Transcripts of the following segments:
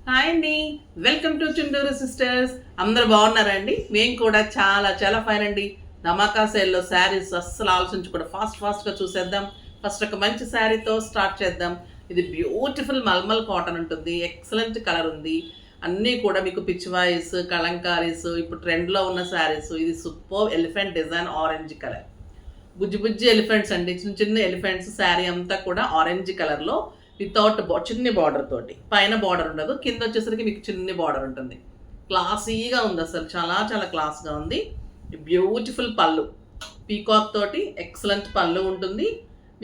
Hi అండి, welcome to Chunduru sisters. అందరు బాగున్నారండి? మేము కూడా చాలా చాలా ఫైన్ అండి. ధమాకా సేల్లో శారీస్ అస్సలు ఆలోచించకుండా ఫాస్ట్గా చూసేద్దాం. ఫస్ట్ ఒక మంచి శారీతో స్టార్ట్ చేద్దాం. ఇది బ్యూటిఫుల్ మల్మల్ కాటన్ ఉంటుంది, ఎక్సలెంట్ కలర్ ఉంది. అన్నీ కూడా మీకు పిచ్ వాయిస్, కలంకారీస్, ఇప్పుడు ట్రెండ్లో ఉన్న శారీస్. ఇది super elephant design, orange colour, బుజ్జి బుజ్జి ఎలిఫెంట్స్ అండి, చిన్న చిన్న ఎలిఫెంట్స్. శారీ అంతా కూడా ఆరెంజ్ కలర్లో వితౌట్ చిన్ని బార్డర్ తోటి. పైన బార్డర్ ఉండదు, కింద వచ్చేసరికి మీకు చిన్ని బార్డర్ ఉంటుంది. క్లాసీగా ఉంది, అసలు చాలా చాలా క్లాస్గా ఉంది. బ్యూటిఫుల్ పళ్ళు, పీకాక్ తోటి ఎక్సలెంట్ పళ్ళు ఉంటుంది.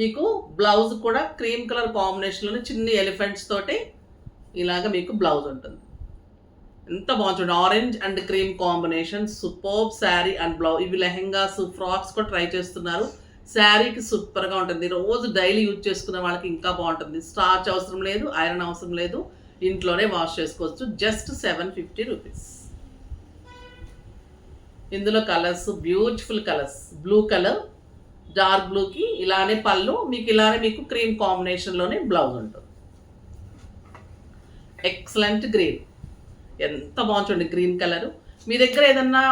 మీకు బ్లౌజ్ కూడా క్రీమ్ కలర్ కాంబినేషన్లోనే చిన్ని ఎలిఫెంట్స్ తోటి ఇలాగ మీకు బ్లౌజ్ ఉంటుంది. ఎంత బాగుంటుంది, orange and cream combination. Superb sari and blouse. ఇవి లెహెంగాస్, ఫ్రాక్స్ కూడా ట్రై చేస్తున్నారు. శారీకి సూపర్గా ఉంటుంది, రోజు డైలీ యూజ్ చేసుకునే వాళ్ళకి ఇంకా బాగుంటుంది. స్టార్చ్ అవసరం లేదు, ఐరన్ అవసరం లేదు, ఇంట్లోనే వాష్ చేసుకోవచ్చు. Just 750 rupees. ఇందులో colours beautiful colours, blue colour, dark బ్లూకి ఇలానే పళ్ళు, మీకు ఇలానే మీకు క్రీమ్ కాంబినేషన్లోనే బ్లౌజ్ ఉంటుంది. ఎక్సలెంట్ గ్రీన్, ఎంత బాగుంటుంది గ్రీన్ కలరు. మీ దగ్గర ఏదన్నా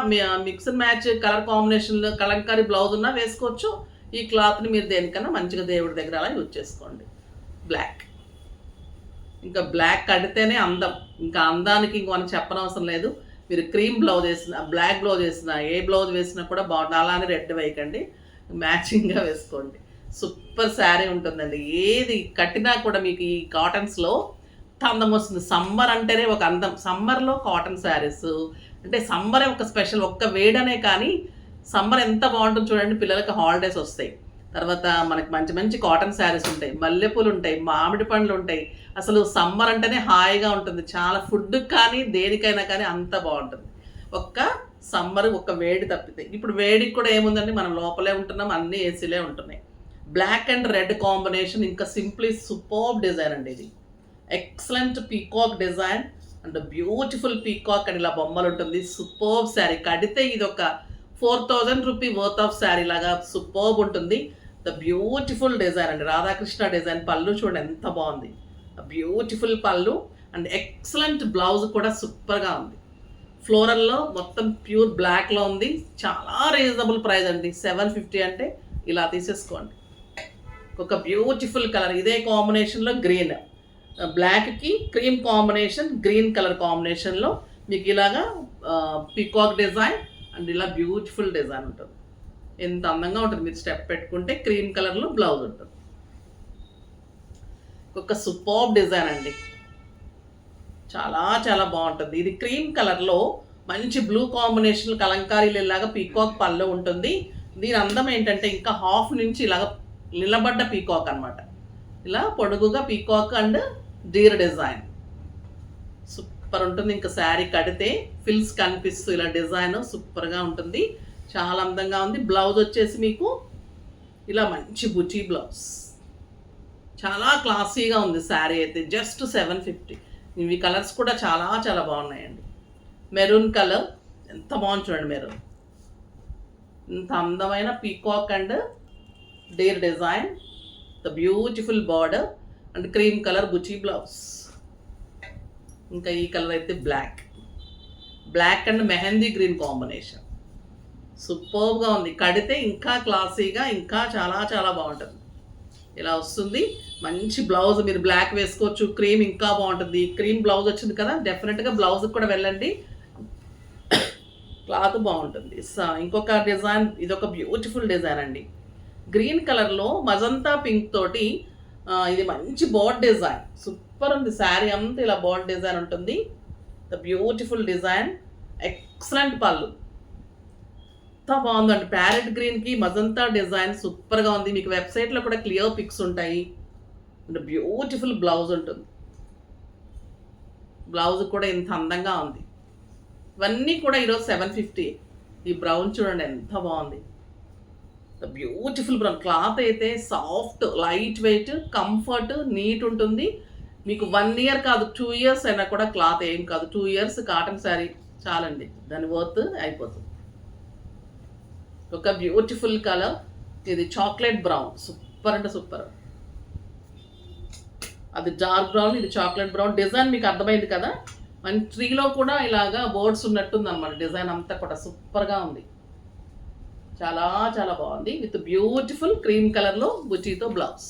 మిక్స్డ్ మ్యాచ్ కలర్ కాంబినేషన్లో కలంకారీ బ్లౌజ్ ఉన్నా వేసుకోవచ్చు. ఈ క్లాత్ని మీరు దేనికన్నా మంచిగా దేవుడి దగ్గర అలా యూజ్ చేసుకోండి. బ్లాక్, ఇంకా బ్లాక్ కడితేనే అందం. ఇంకా అందానికి ఇంక మనం చెప్పనవసరం లేదు. మీరు క్రీమ్ బ్లౌజ్ వేసిన, బ్లాక్ బ్లౌజ్ వేసిన, ఏ బ్లౌజ్ వేసినా కూడా బాగుంటుంది. అలానే రెడ్ వేయకండి, మ్యాచింగ్గా వేసుకోండి. సూపర్ శారీ ఉంటుందండి. ఏది కట్టినా కూడా మీకు ఈ కాటన్స్లో అందం వస్తుంది. సమ్మర్ అంటేనే ఒక అందం. సమ్మర్లో కాటన్ శారీస్ అంటే సమ్మరే ఒక స్పెషల్. ఒక్క వేడనే కానీ సమ్మర్ ఎంత బాగుంటుంది చూడండి. పిల్లలకి హాలిడేస్ వస్తాయి, తర్వాత మనకి మంచి మంచి కాటన్ శారీస్ ఉంటాయి, మల్లెపూలు ఉంటాయి, మామిడి పండ్లు ఉంటాయి. అసలు సమ్మర్ అంటేనే హాయిగా ఉంటుంది. చాలా ఫుడ్కి కానీ దేనికైనా కానీ అంత బాగుంటుంది. ఒక్క సమ్మర్, ఒక్క వేడి తప్పితే. ఇప్పుడు వేడికి కూడా ఏముందండి, మనం లోపలే ఉంటున్నాం, అన్నీ ఏసీలే ఉంటున్నాయి. బ్లాక్ అండ్ రెడ్ కాంబినేషన్, ఇంకా సింప్లీ సూపర్బ్ డిజైన్ అండి. ఇది excellent peacock design and beautiful peacock and ఇలా బొమ్మలు ఉంటుంది. సూపర్బ్ శారీ. కడితే ఇది ఒక 4000 రూపీ వర్త్ ఆఫ్ శారీ లాగా సూపర్బ్ ఉంటుంది. ద బ్యూటిఫుల్ డిజైన్ అండి, రాధాకృష్ణ డిజైన్. పళ్ళు చూడండి ఎంత బాగుంది, బ్యూటిఫుల్ పళ్ళు అండ్ ఎక్సలెంట్ బ్లౌజ్ కూడా సూపర్గా ఉంది. ఫ్లోరల్లో మొత్తం ప్యూర్ బ్లాక్లో ఉంది. చాలా రీజనబుల్ ప్రైస్ అండి, 750 అంటే ఇలా తీసేసుకోండి. ఒక బ్యూటిఫుల్ కలర్, ఇదే కాంబినేషన్లో గ్రీన్, బ్లాక్కి క్రీమ్ కాంబినేషన్, గ్రీన్ కలర్ కాంబినేషన్లో మీకు ఇలాగా పీకాక్ డిజైన్ అండ్ ఇలా బ్యూటిఫుల్ డిజైన్ ఉంటుంది. ఎంత అందంగా ఉంటుంది. మీరు స్టెప్ పెట్టుకుంటే క్రీమ్ కలర్లో బ్లౌజ్ ఉంటుంది. ఒక సూపర్బ్ డిజైన్ అండి, చాలా చాలా బాగుంటుంది. ఇది క్రీమ్ కలర్లో మంచి బ్లూ కాంబినేషన్ కలంకారీలు ఇలాగా పీకాక్ పళ్ళు ఉంటుంది. దీని అందం ఏంటంటే ఇంకా హాఫ్ నుంచి ఇలాగ నిలబడ్డ పీకాక్ అనమాట. ఇలా పొడుగుగా peacock and deer design super ఉంటుంది. ఇంకా శారీ కడితే ఫిల్స్ కనిపిస్తూ ఇలా డిజైన్ సూపర్గా ఉంటుంది, చాలా అందంగా ఉంది. బ్లౌజ్ వచ్చేసి మీకు ఇలా మంచి బుటీ బ్లౌజ్, చాలా క్లాసీగా ఉంది శారీ అయితే. జస్ట్ 750. ఇవి కలర్స్ కూడా చాలా చాలా బాగున్నాయండి. మెరూన్ కలర్ ఎంత బాగుంది చూడండి. మెరూన్, ఇంత అందమైన peacock and deer design, the beautiful border and cream colour బుటీ బ్లౌజ్. ఇంకా ఈ కలర్ అయితే black, black and mehndi green combination సూపర్గా ఉంది. కడితే ఇంకా క్లాసీగా, ఇంకా చాలా చాలా బాగుంటుంది. ఇలా వస్తుంది మంచి బ్లౌజ్. మీరు బ్లాక్ వేసుకోవచ్చు, క్రీమ్ ఇంకా బాగుంటుంది. క్రీమ్ బ్లౌజ్ వచ్చింది కదా, డెఫినెట్గా బ్లౌజ్కి కూడా వెళ్ళండి, క్లాత్ బాగుంటుంది. ఇంకొక డిజైన్, ఇదొక బ్యూటిఫుల్ డిజైన్ అండి. గ్రీన్ కలర్లో మజంతా పింక్ తోటి ఇది మంచి బోర్డ్ డిజైన్, సూపర్ ఉంది. శారీ అంతా ఇలా బోర్డ్ డిజైన్ ఉంటుంది. ద బ్యూటిఫుల్ డిజైన్, ఎక్సలెంట్ పళ్ళు, ఎంత బాగుందండి. ప్యారెట్ గ్రీన్కి మజంతా డిజైన్ సూపర్గా ఉంది. మీకు వెబ్సైట్లో కూడా క్లియర్ పిక్స్ ఉంటాయి. అండ్ బ్యూటిఫుల్ బ్లౌజ్ ఉంటుంది. బ్లౌజ్ కూడా ఇంత అందంగా ఉంది. ఇవన్నీ కూడా ఈరోజు 750. ఈ బ్రౌన్ చూడండి ఎంత బాగుంది, బ్యూటిఫుల్ బ్రౌన్. క్లాత్ అయితే soft, light weight, comfort, neat ఉంటుంది. మీకు 1 ఇయర్ కాదు 2 ఇయర్స్ అయినా కూడా క్లాత్ ఏం కాదు. 2 ఇయర్స్ కాటన్ శారీ చాలండి, దాని వర్త్ అయిపోతుంది. ఒక బ్యూటిఫుల్ కలర్, ఇది చాక్లెట్ బ్రౌన్, సూపర్ అంటే సూపర్. అది డార్క్ బ్రౌన్, ఇది చాక్లెట్ బ్రౌన్. డిజైన్ మీకు అర్థమైంది కదా. మన ట్రీలో కూడా ఇలాగా బోర్డ్స్ ఉన్నట్టుంది అనమాట. డిజైన్ అంతా కూడా సూపర్గా ఉంది. చాలా చాలా బాగుంది. విత్ బ్యూటిఫుల్ క్రీమ్ కలర్లో బుటీతో బ్లౌజ్.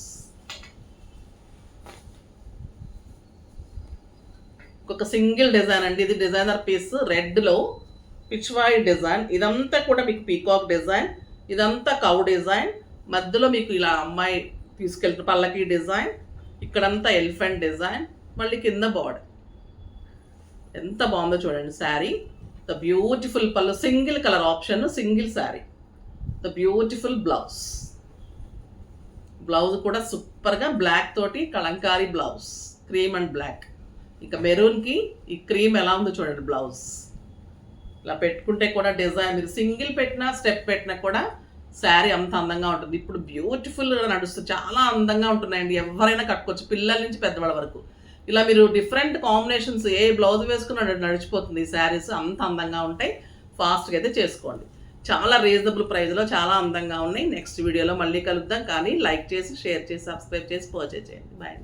ఒక సింగిల్ డిజైన్ అండి. ఇది డిజైనర్ పీస్ రెడ్లో పిచ్వాయి డిజైన్. ఇదంతా కూడా మీకు పీకాక్ డిజైన్, ఇదంతా కౌ డిజైన్. మధ్యలో మీకు ఇలా అమ్మాయి తీసుకెళ్తున్న పల్లకి డిజైన్, ఇక్కడంతా ఎలిఫెంట్ డిజైన్, మళ్ళీ కింద బార్డర్. ఎంత బాగుందో చూడండి sari. The beautiful pallu, single colour option, single sari. The beautiful blouse. Blouse కూడా సూపర్గా బ్లాక్ తోటి kalamkari blouse, cream and black. ఇక మెరూన్కి ఈ క్రీమ్ ఎలా ఉందో చూడండి బ్లౌజ్. ఇలా పెట్టుకుంటే కూడా డిజైన్ మీరు సింగిల్ పెట్టినా స్టెప్ పెట్టినా కూడా శారీ అంత అందంగా ఉంటుంది. ఇప్పుడు బ్యూటిఫుల్గా నడుస్తుంది, చాలా అందంగా ఉంటున్నాయండి. ఎవరైనా కట్టుకోవచ్చు, పిల్లల నుంచి పెద్దవాళ్ళ వరకు. ఇలా మీరు డిఫరెంట్ కాంబినేషన్స్ ఏ బ్లౌజ్ వేసుకున్న నడిచిపోతుంది. ఈ శారీస్ అంత అందంగా ఉంటాయి. ఫాస్ట్గా అయితే చేసుకోండి. చాలా రీజనబుల్ ప్రైస్లో చాలా అందంగా ఉన్నాయి. నెక్స్ట్ వీడియోలో మళ్ళీ కలుద్దాం. కానీ లైక్ చేసి, షేర్ చేసి, సబ్స్క్రైబ్ చేసి పర్చేజ్ చేయండి. బాయ్.